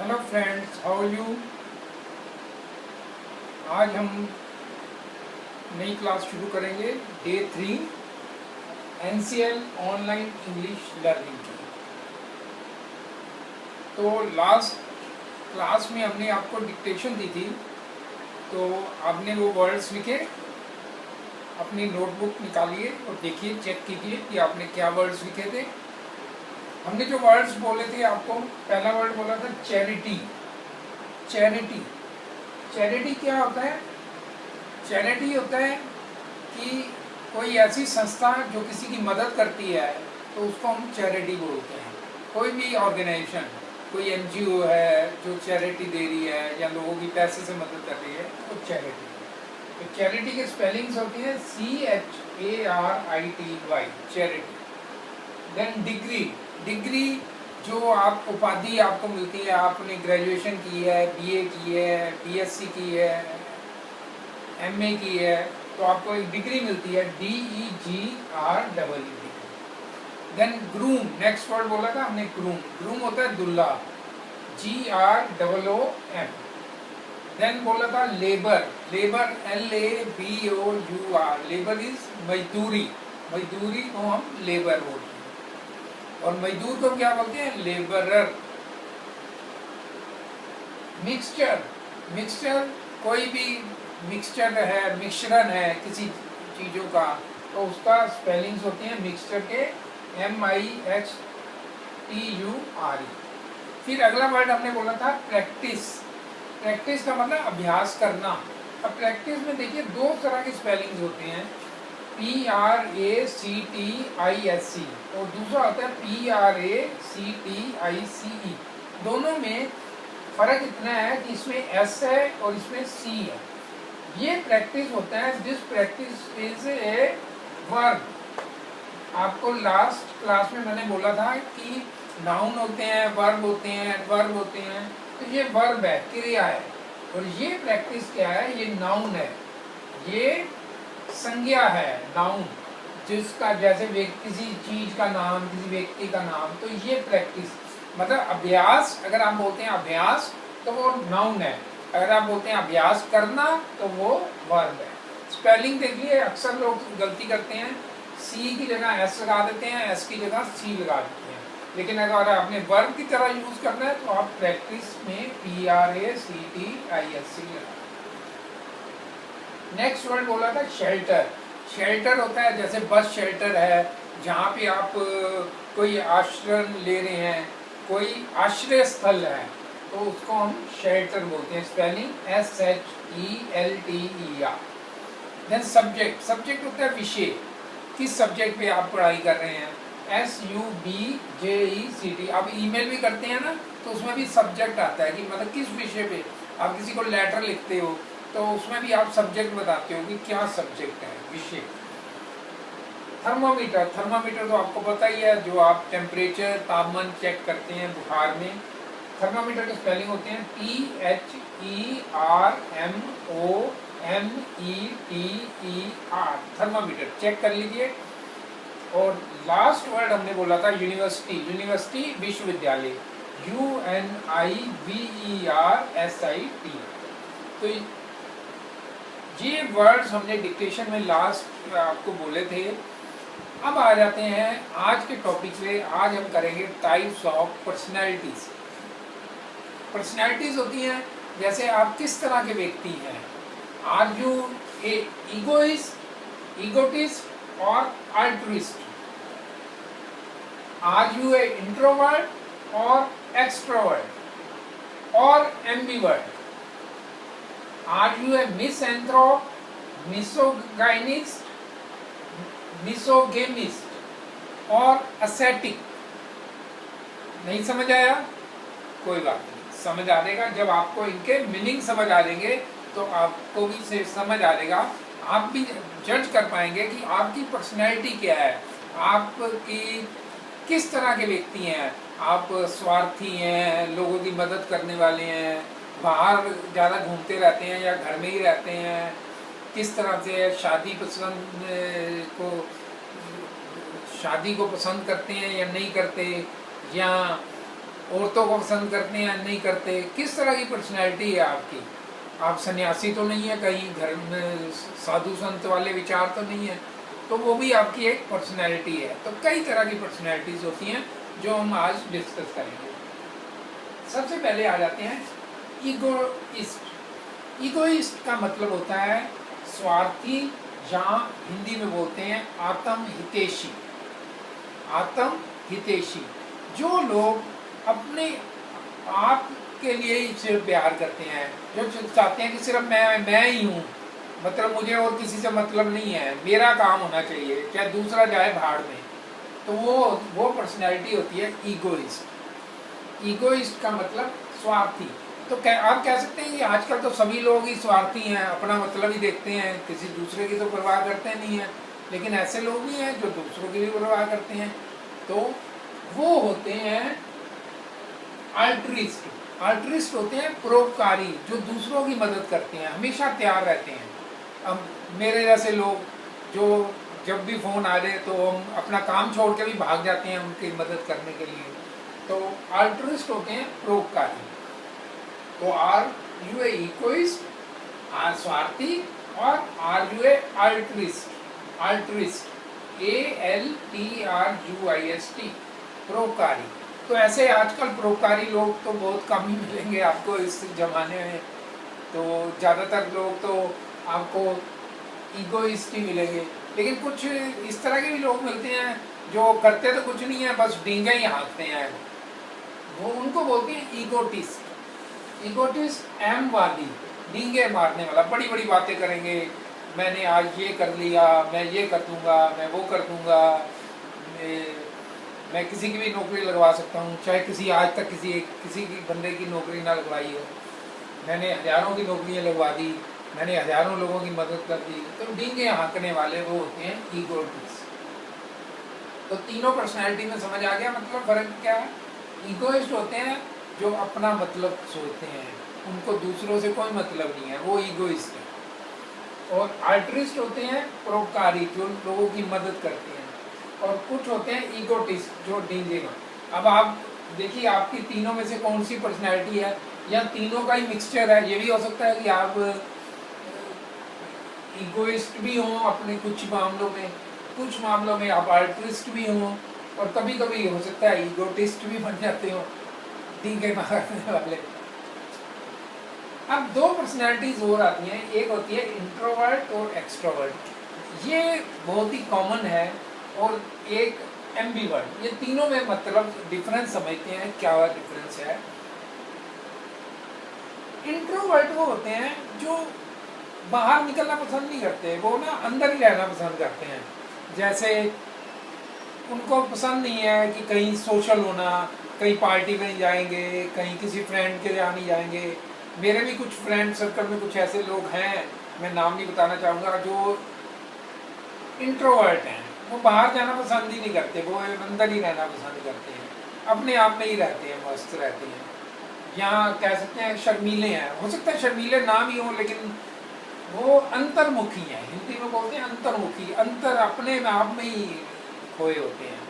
Hello friends, how are you. आज हम नई क्लास शुरू करेंगे day 3 NCL online English learning की। तो लास्ट क्लास में हमने आपको डिक्टेशन दी थी, तो आपने वो वर्ड्स लिखे, अपनी नोटबुक निकालिए और देखिए, चेक कीजिए कि आपने क्या वर्ड्स लिखे थे। हमने जो वर्ड्स बोले थे आपको, पहला वर्ड बोला था चैरिटी। चैरिटी चैरिटी क्या होता है? चैरिटी होता है कि कोई ऐसी संस्था जो किसी की मदद करती है, तो उसको हम चैरिटी बोलते हैं। कोई भी ऑर्गेनाइजेशन, कोई एनजीओ है जो चैरिटी दे रही है या लोगों की पैसे से मदद कर रही है, तो चैरिटी। तो चैरिटी के स्पेलिंग्स होती है CHARITY, charity. Then degree. Degree जो आप उपाधि आपको मिलती है, आपने ग्रेजुएशन की है, बीए की है, बीएससी की है, एमए की है, तो आपको एक डिग्री मिलती है, DEGREE। Then groom, next word बोला था हमने, ग्रूम। ग्रूम होता है दुल्हा, GROOM। देन बोला था labour. Labour LABOUR, labour is मजदूरी। मजदूरी को हम लेबर बोलते हैं, और मजदूर को क्या बोलते हैं? लेबरर। मिक्सचर। मिक्सचर कोई भी मिक्सचर है, मिश्रण है किसी चीज़ों का, तो उसका स्पेलिंग्स होती हैं मिक्सचर के MIXTURE। फिर अगला वर्ड हमने बोला था प्रैक्टिस। प्रैक्टिस का मतलब अभ्यास करना। अब प्रैक्टिस में देखिए दो तरह के स्पेलिंग्स होते हैं, PRACTISC और दूसरा होता है PRACTICE। दोनों में फर्क इतना है कि इसमें S है और इसमें C है। ये प्रैक्टिस होता है, this practice is a verb. आपको लास्ट क्लास में मैंने बोला था कि नाउन होते हैं, वर्ब होते हैं, एडवर्ब होते हैं। तो ये वर्ब है, क्रिया है, और ये प्रैक्टिस क्या है? ये नाउन है, ये संज्ञा है, नाउन, जिसका जैसे किसी चीज का नाम, किसी व्यक्ति का नाम। तो ये प्रैक्टिस मतलब अभ्यास। अगर आप बोलते हैं अभ्यास तो वो नाउन है, अगर आप बोलते हैं अभ्यास करना तो वो वर्ब है। स्पेलिंग देखिए, अक्सर लोग गलती करते हैं, C की जगह S लगा देते हैं, S की जगह C लगा देते हैं। लेकिन अगर आपने वर्ब की तरह यूज करना है तो आप प्रैक्टिस में PRACTISC लगा। नेक्स्ट वर्ड बोला था शेल्टर। शेल्टर होता है जैसे बस शेल्टर है, जहाँ पे आप कोई आश्रय ले रहे हैं, कोई आश्रय स्थल है, तो उसको हम शेल्टर बोलते हैं। Spelling SHELTER। Then subject. Subject होता है विषय, किस सब्जेक्ट पे आप पढ़ाई कर रहे हैं, SUBJECT। आप ईमेल भी करते हैं ना, तो उसमें भी सब्जेक्ट आता है कि मतलब किस विषय पे आप किसी को लेटर लिखते हो, तो उसमें भी आप सब्जेक्ट बताते हो कि क्या सब्जेक्ट है, विषय। थर्मामीटर। थर्मामीटर तो आपको पता ही है, जो आप टेम्परेचर, तापमान चेक करते हैं बुखार में। थर्मामीटर के स्पेलिंग होते हैं THERMOMETER। थर्मामीटर चेक कर लीजिए। और लास्ट वर्ड हमने बोला था यूनिवर्सिटी। यूनिवर्सिटी विश्वविद्यालय, UNIVERSIT। तो ये वर्ड्स हमने डिक्टेशन में लास्ट आपको बोले थे। अब आ जाते हैं आज के टॉपिक पे। आज हम करेंगे टाइप्स ऑफ पर्सनैलिटीज। पर्सनैलिटीज होती हैं जैसे आप किस तरह के व्यक्ति हैं। आर यू ए ईगोटिस्ट और altruist? Are you a introvert और एक्सट्रोवर्ट और ambivert? Are you a misanthrope, misogynist, misogynist और ascetic? नहीं समझ आया? कोई बात नहीं, समझ आ जाएगा। जब आपको इनके मीनिंग समझ आ जाएंगे तो आपको भी से समझ आ जाएगा, आप भी जज कर पाएंगे कि आपकी पर्सनैलिटी क्या है, आपकी किस तरह के व्यक्ति हैं। आप स्वार्थी हैं, लोगों की मदद करने वाले हैं, बाहर ज़्यादा घूमते रहते हैं या घर में ही रहते हैं, किस तरह से शादी को पसंद करते हैं या नहीं करते, या औरतों को पसंद करते हैं नहीं करते, किस तरह की पर्सनैलिटी है आपकी। आप सन्यासी तो नहीं है, कहीं घर में साधु संत वाले विचार तो नहीं है, तो वो भी आपकी एक पर्सनैलिटी है। तो कई तरह की पर्सनैलिटीज़ होती हैं जो हम आज डिस्कस करेंगे। सबसे पहले आ जाते हैं ईगोइस्ट। ईगोइस्ट का मतलब होता है स्वार्थी, या हिंदी में बोलते हैं आत्म हितैषी। आत्म हितैषी, जो लोग अपने आप के लिए ही सिर्फ प्यार करते हैं, जो चाहते हैं कि सिर्फ मैं ही हूँ, मतलब मुझे और किसी से मतलब नहीं है, मेरा काम होना चाहिए, चाहे दूसरा जाए भाड़ में, तो वो पर्सनैलिटी होती है ईगोइस्ट। ईगोइस्ट का मतलब स्वार्थी। तो आप कह सकते हैं कि आजकल तो सभी लोग ही स्वार्थी हैं, अपना मतलब ही देखते हैं, किसी दूसरे की तो परवाह करते नहीं है। लेकिन ऐसे लोग भी हैं जो दूसरों की भी परवाह करते हैं, तो वो होते हैं अल्ट्रिस्ट। अल्ट्रिस्ट होते हैं परोपकारी, जो दूसरों की मदद करते हैं, हमेशा तैयार रहते हैं। अब मेरे जैसे लोग जो जब भी फ़ोन आ जाए तो हम अपना काम छोड़ के भी भाग जाते हैं उनकी मदद करने के लिए, तो अल्ट्रिस्ट होते हैं परोपकारी। तो आर यू ए इक्विस्ट, आर स्वार्थी, और आर यू ए अल्ट्रिस्ट। अल्ट्रिस्ट ALTRUIST, परोपकारी। तो ऐसे आजकल परोपकारी लोग तो बहुत कम ही मिलेंगे आपको इस जमाने में, तो ज़्यादातर लोग तो आपको ईगोइस्ट ही मिलेंगे। लेकिन कुछ इस तरह के भी लोग मिलते हैं जो करते तो कुछ नहीं है, बस डींगे ही हाँकते हैं, वो उनको बोलते हैं ईगोटिस्ट। ईगोटिस्ट एमवादी, डींगे मारने वाला, बड़ी बड़ी बातें करेंगे, मैंने आज ये कर लिया, मैं ये कर दूंगा, मैं वो कर दूंगा, मैं किसी की भी नौकरी लगवा सकता हूँ, चाहे किसी आज तक किसी की बंदे की नौकरी ना लगवाई हो, मैंने हज़ारों की नौकरियाँ लगवा दी, मैंने हज़ारों लोगों की मदद कर दी। तो डींगे हाँकने वाले वो होते हैं ईगोटिस्ट। तो तीनों पर्सनैलिटी में समझ आ गया मतलब फ़र्क क्या है। ईगोइस्ट होते हैं जो अपना मतलब सोचते हैं, उनको दूसरों से कोई मतलब नहीं है, वो ईगोइस्ट है। और अल्ट्रिस्ट होते हैं परोपकारी, जो लोगों की मदद करते हैं। और कुछ होते हैं ईगोटिस्ट, जो डींगे। अब आप देखिए आपकी तीनों में से कौन सी पर्सनैलिटी है, या तीनों का ही मिक्सचर है। ये भी हो सकता है कि आप ईगोइस्ट भी हों अपने कुछ मामलों में आप अल्ट्रिस्ट भी हों, और कभी कभी हो सकता है ईगोटिस्ट भी बन जाते हो, डींगे मारने वाले। अब दो पर्सनैलिटीज और आती हैं, एक होती है इंट्रोवर्ट और एक्सट्रोवर्ट। ये बहुत ही कॉमन है। और एक एम्बिवर्ट। ये तीनों में मतलब डिफरेंस समझते हैं, क्या डिफरेंस है। इंट्रोवर्ट वो होते हैं जो बाहर निकलना पसंद नहीं करते, वो ना अंदर ही रहना पसंद करते हैं। जैसे उनको पसंद नहीं है कि कहीं सोशल होना, कहीं पार्टी में नहीं जाएंगे, कहीं किसी फ्रेंड के यहाँ नहीं जाएंगे। मेरे भी कुछ फ्रेंड सर्कल में कुछ ऐसे लोग हैं, मैं नाम नहीं बताना चाहूँगा, जो इंट्रोवर्ट हैं। वो बाहर जाना पसंद ही नहीं करते, वो अंदर ही रहना पसंद करते हैं, अपने आप में ही रहते हैं, मस्त रहते हैं। यहाँ कह सकते हैं शर्मीले हैं, हो सकता है शर्मीले नाम ही हो, लेकिन वो अंतर्मुखी हैं। हिंदी में बोलते हैं अंतर्मुखी, अंतर अपने आप में ही खोए होते हैं।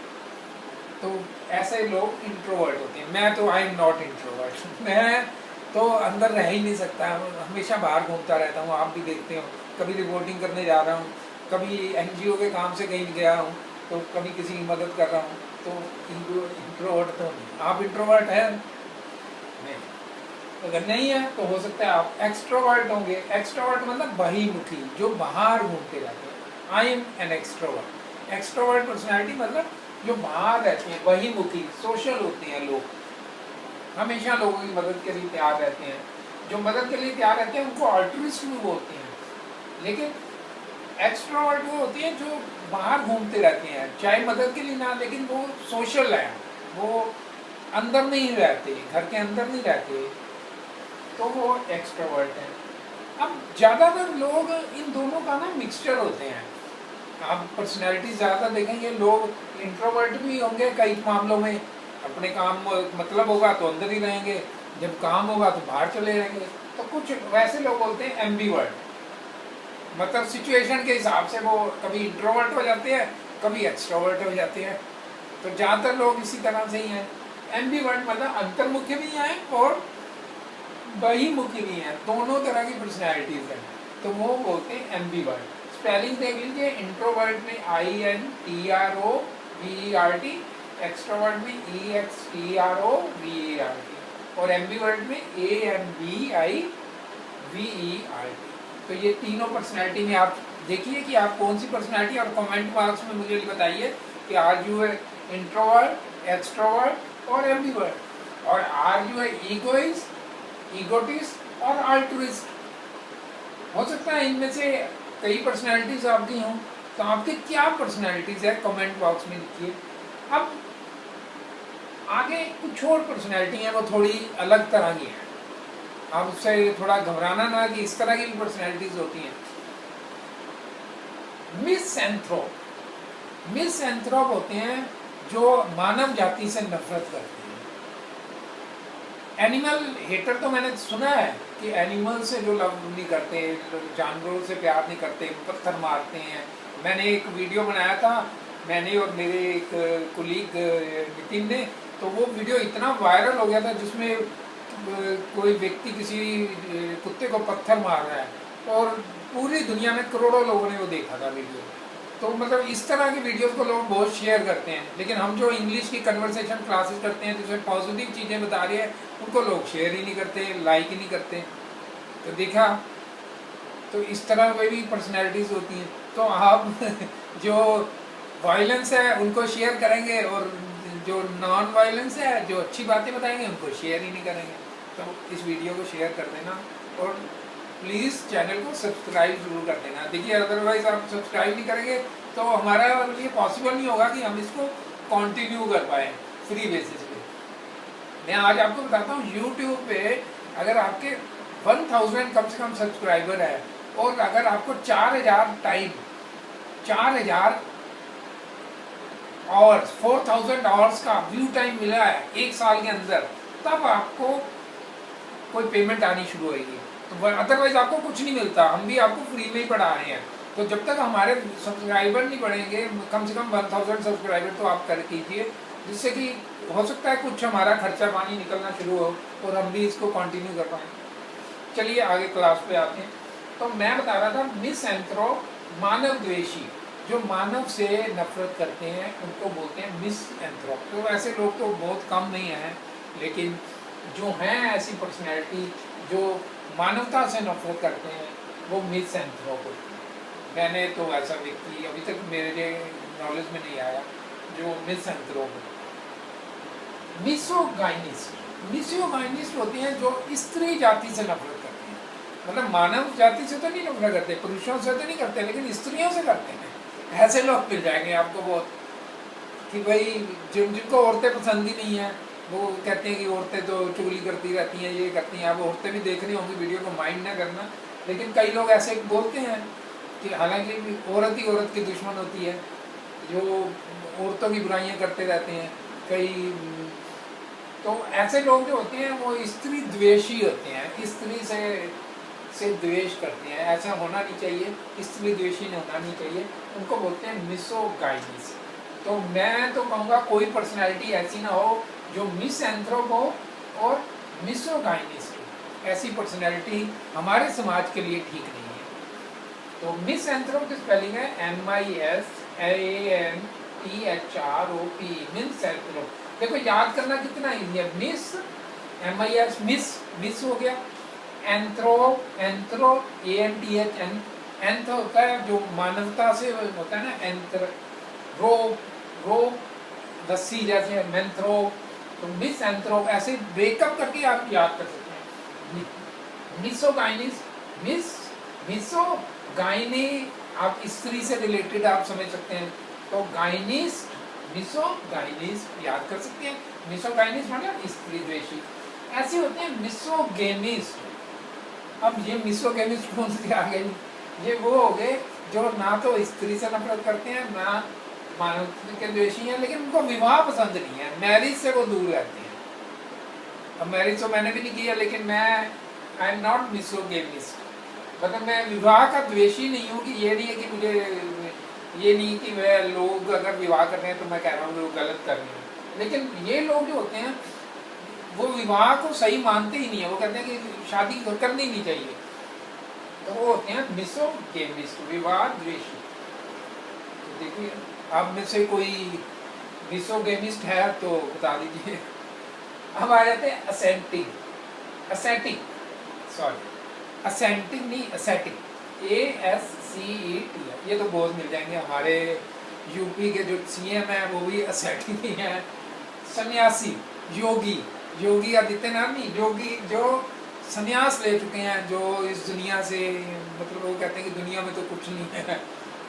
तो ऐसे लोग इंट्रोवर्ट होते हैं। मैं तो आई एम नॉट इंट्रोवर्ट, मैं तो अंदर रह ही नहीं सकता, हमेशा बाहर घूमता रहता हूँ। आप भी देखते हो, कभी रिपोर्टिंग करने जा रहा हूँ, कभी NGO के काम से कहीं गया हूँ, तो कभी किसी की मदद कर रहा हूँ। तो इंट्रोवर्ट तो नहीं। आप इंट्रोवर्ट हैं? नहीं। अगर नहीं है तो हो सकता है आप एक्सट्रोवर्ट होंगे। एक्सट्रोवर्ट मतलब बहिर्मुखी, जो बाहर घूमते रहते हैं। I am an extrovert. Extrovert personality मतलब जो बाहर रहते हैं, बहिर्मुखी, सोशल होते हैं लोग, हमेशा लोगों की मदद के लिए तैयार रहते हैं। जो मदद के लिए तैयार रहते हैं उनको अल्ट्रुइस्ट भी बोलते हैं। लेकिन एक्सट्रोवर्ट वो होते हैं जो बाहर घूमते रहते हैं, चाहे मदद के लिए ना, लेकिन वो सोशल है, वो अंदर नहीं रहते, घर के अंदर नहीं रहते, तो वो एक्सट्रोवर्ट है। अब ज़्यादातर लोग इन दोनों का ना मिक्सचर होते हैं। आप पर्सनैलिटी ज़्यादा देखेंगे, लोग इंट्रोवर्ट भी होंगे कई मामलों में, अपने काम मतलब होगा तो अंदर ही रहेंगे, जब काम होगा तो बाहर चले जाएंगे। तो कुछ वैसे लोग बोलते हैं एम्बिवर्ट, मतलब सिचुएशन के हिसाब से वो कभी इंट्रोवर्ट हो जाते हैं, कभी एक्सट्रोवर्ट हो जाते हैं। तो ज़्यादातर लोग इसी तरह से ही हैं। एम्बीवर्ट मतलब अंतर्मुखी भी हैं और बहिर्मुखी भी हैं, दोनों तरह की पर्सनैलिटीज हैं, तो वो बोलते हैं एम्बीवर्ट। स्पेलिंग देख लीजिए, इंट्रोवर्ट में INTROVERT, एक्सट्रोवर्ट में EXTROVERT और एम्बीवर्ट में AMBIVERT। तो ये तीनों पर्सनैलिटी में आप देखिए कि आप कौन सी पर्सनैलिटी, और कमेंट बॉक्स में मुझे बताइए कि आर यू है इंट्रोवर्ट, एक्सट्रोवर्ट और एम्बीवर्ट, और आर यू है ईगोइस्ट, ईगोटिस्ट और अल्ट्रुइस्ट। हो सकता है इनमें से कई पर्सनैलिटीज आपकी हों, तो आपकी क्या पर्सनैलिटीज है कमेंट बॉक्स में लिखिए। अब आगे कुछ और पर्सनैलिटी है, वो थोड़ी अलग तरह की है, आप उससे थोड़ा घबराना ना कि इस तरह की भी पर्सनैलिटीज होती हैं। मिसएंथ्रोप, मिसएंथ्रोप होते हैं जो मानव जाति से नफरत करते हैं। एनिमल हेटर तो मैंने सुना है कि एनिमल से जो लव नहीं करते, जानवरों से प्यार नहीं करते, पत्थर मारते हैं। मैंने एक वीडियो बनाया था, मैंने और मेरे एक कुलीग नितिन ने, तो वो वीडियो इतना वायरल हो गया था जिसमें कोई व्यक्ति किसी कुत्ते को पत्थर मार रहा है और पूरी दुनिया में करोड़ों लोगों ने वो देखा था वीडियो। तो मतलब इस तरह की वीडियोस को लोग बहुत शेयर करते हैं, लेकिन हम जो इंग्लिश की कन्वर्सेशन क्लासेस करते हैं जिसमें पॉजिटिव चीज़ें बता रही है, उनको लोग शेयर ही नहीं करते, लाइक ही नहीं करते। तो देखा, तो इस तरह की भी पर्सनैलिटीज़ होती हैं। तो आप जो वायलेंस है उनको शेयर करेंगे, और जो नॉन वायलेंस है, जो अच्छी बातें बताएंगे, उनको शेयर ही नहीं करेंगे। तो इस वीडियो को शेयर कर देना, और प्लीज़ चैनल को सब्सक्राइब जरूर कर देना। देखिए, अदरवाइज आप सब्सक्राइब नहीं करेंगे तो हमारा लिए पॉसिबल नहीं होगा कि हम इसको कंटिन्यू कर पाए फ्री बेसिस पे। मैं आज आपको बताता हूँ, यूट्यूब पे अगर आपके 1000 कम से कम सब्सक्राइबर है, और अगर आपको 4000 टाइम, 4000 आवर्स, 4000 आवर्स का व्यू टाइम मिला है एक साल के अंदर, तब आपको कोई पेमेंट आनी शुरू होगी। तो अदरवाइज आपको कुछ नहीं मिलता, हम भी आपको फ्री में ही पढ़ा रहे हैं। तो जब तक हमारे सब्सक्राइबर नहीं बढ़ेंगे, कम से कम 1000 सब्सक्राइबर तो आप कर कीजिए, जिससे कि हो सकता है कुछ हमारा खर्चा पानी निकलना शुरू हो और हम भी इसको कंटिन्यू कर पाएँ। चलिए आगे क्लास पे आते हैं। तो मैं बता रहा था, मिसएंथ्रोप मानव द्वेषी, जो मानव से नफरत करते हैं उनको बोलते हैं मिसएंथ्रोप। तो ऐसे लोग तो बहुत कम नहीं हैं, लेकिन जो हैं ऐसी पर्सनैलिटी जो मानवता से नफरत करते हैं, वो मिसएंथ्रोप होते हैं। मैंने तो ऐसा व्यक्ति अभी तक मेरे नॉलेज में नहीं आया जो मिसएंथ्रोप है। मिसोगाइनिस्ट, मिसोगाइनिस्ट होते हैं जो स्त्री जाति से नफरत करते हैं। मतलब मानव जाति से तो नहीं नफरत करते, पुरुषों से तो नहीं करते, लेकिन स्त्रियों से करते हैं। ऐसे लोग मिल जाएंगे आपको बहुत, कि भाई जिनको औरतें पसंद ही नहीं है, वो कहते हैं कि औरतें तो चुगली करती रहती हैं, ये करती हैं। आप औरतें भी देख रही होंगी वीडियो को, माइंड ना करना, लेकिन कई लोग ऐसे बोलते हैं कि हालांकि औरत ही औरत की दुश्मन होती है, जो औरतों की बुराइयां करते रहते हैं कई। तो ऐसे लोग जो होते हैं वो स्त्री द्वेषी होते हैं, स्त्री से द्वेष करते हैं। ऐसा होना नहीं चाहिए, स्त्री द्वेषी होना नहीं चाहिए, उनको बोलते हैं मिसोगाइनिस्ट। तो मैं तो कहूँगा कोई पर्सनैलिटी ऐसी ना हो जो मिसएंथ्रोप हो और मिसोगाइनिस्ट हो। ऐसी पर्सनैलिटी हमारे समाज के लिए ठीक नहीं है। तो मिसएंथ्रोप की स्पेलिंग है MISANTHROP, मिसएंथ्रोप। देखो याद करना कितना इजी है। मिस, MIS, मिस हो गया। एंथ्रो, ANTH, एंथ होता है जो मानवता से होता है ना, रो रस्सी जैसे मेंथ्रो। तो मिसएंथ्रोप ऐसे ब्रेकअप करके आप याद कर सकते हैं। मिसोगाइनिस्ट, मिसोगाइनी आप स्त्री से रिलेटेड आप समझ सकते हैं। तो गाइनिस्ट, मिसोगाइनिस्ट याद कर सकते हैं। मिसोगाइनिस्ट मतलब स्त्री द्वेषी। ऐसे होते हैं मिसोगेमिस्ट। अब ये मिसोगेमिस्ट कौन से आ गए? ये वो हो गए जो ना तो स्त्री से नफरत करते हैं, ना मानव के द्वेषी हैं, लेकिन उनको विवाह पसंद नहीं है, मैरिज से वो दूर रहते हैं। अब मैरिज तो मैंने भी नहीं किया, लेकिन मैं आई एम नॉट मिसोगेमिस्ट। मतलब मैं विवाह का द्वेषी नहीं हूँ, कि ये नहीं है कि मुझे ये नहीं कि वह लोग अगर विवाह कर रहे हैं तो मैं कह रहा हूँ वो गलत कर रहे हैं। लेकिन ये लोग जो होते हैं वो विवाह को सही मानते ही नहीं है, वो कहते हैं कि शादी करनी नहीं चाहिए। तो वो होते हैं मिसोगेमिस्ट, विवाह द्वेषी। तो देखिए आप में से कोई मिसोगेमिस्ट है तो बता दीजिए। अब आ जाते हैं असेंटिंग, असेटिक, सॉरी असेंटिंग नहीं असेटिक, ASCET। ये तो बहुत मिल जाएंगे, हमारे यूपी के जो CM हैं वो भी असेटिक ही हैं। सन्यासी, योगी, योगी आदित्यनाथ नहीं, योगी जो संन्यास ले चुके हैं, जो इस दुनिया से मतलब वो कहते हैं कि दुनिया में तो कुछ नहीं है,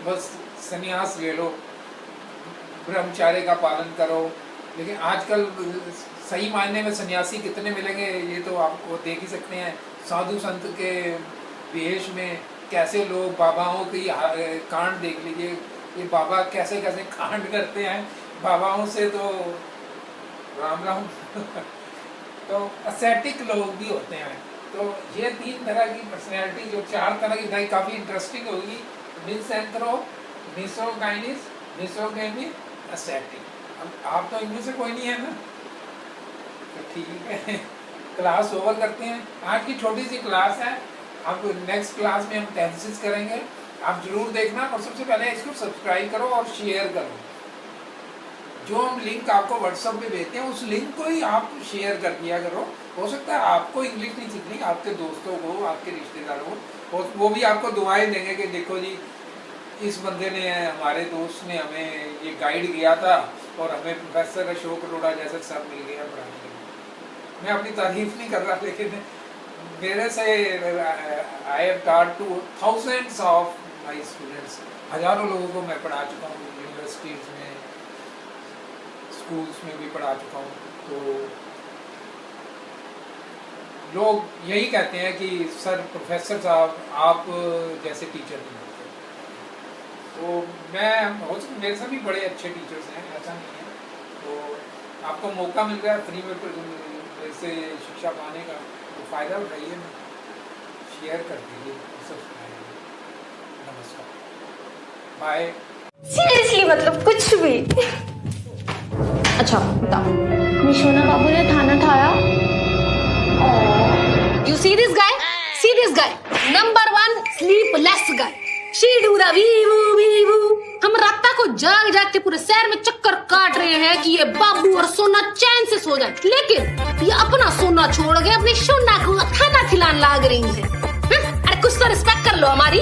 बस संन्यास ले लो, ब्रह्मचार्य का पालन करो। लेकिन आजकल सही मायने में सन्यासी कितने मिलेंगे ये तो आपको देख ही सकते हैं। साधु संत के वेश में कैसे लोग बाबाओं की कांड देख लीजिए, ये बाबा कैसे कैसे कांड करते हैं, बाबाओं से तो राम राम। तो असेटिक लोग भी होते हैं। तो ये 3 तरह की पर्सनैलिटी, जो 4 तरह की बताई, काफ़ी इंटरेस्टिंग होगी। Misanthrope, मिसोगाइनिस, मिसोगेमी, ascetic. अब आप तो इनमें से कोई नहीं है ना, तो ठीक है। क्लास ओवर करते हैं। आज की छोटी सी क्लास है, अब नेक्स्ट क्लास में हम टेंसेस करेंगे, आप जरूर देखना। और सबसे पहले इसको सब्सक्राइब करो और शेयर करो। जो हम लिंक आपको व्हाट्सएप पे भेजते हैं उस लिंक को ही आप शेयर कर दिया करो। हो सकता है आपको इंग्लिश नहीं सीखनी, आपके दोस्तों को, आपके रिश्तेदारों को, और वो भी आपको दुआएं देंगे कि देखो जी इस बंदे ने, हमारे दोस्त ने हमें ये गाइड किया था और हमें प्रोफेसर अशोक अरोड़ा जैसा सर मिल गया पढ़ाने के लिए। मैं अपनी तारीफ नहीं कर रहा, लेकिन मेरे से I have taught two thousands of my students, हजारों लोगों को मैं पढ़ा चुका हूँ, यूनिवर्सिटीज़ में, स्कूल्स में भी पढ़ा चुका हूँ। तो लोग यही कहते हैं कि सर प्रोफेसर साहब आप जैसे टीचर नहीं होते। तो मैं हो सकता मेरे साथ भी बड़े अच्छे टीचर्स हैं, ऐसा नहीं है। तो आपको मौका मिल रहा है फ्री में से शिक्षा पाने का, तो फ़ायदा उठाइए, शेयर कर दीजिए, सब्सक्राइब। नमस्कार, बाय। सीरियसली मतलब कुछ भी। अच्छा बताओ, निशोना बाबू ने खाना खाया? You see this guy? See this guy? Number 1 sleepless guy. She do the wee woo. हम रात को जाग जाग के पूरे शहर में चक्कर काट रहे हैं कि ये बाबू और सोना चैन से सो जाए, लेकिन ये अपना सोना छोड़ के अपनी सोना को खाना खिलाने लाग रही है। अरे कुछ तो रिस्पेक्ट कर लो हमारी।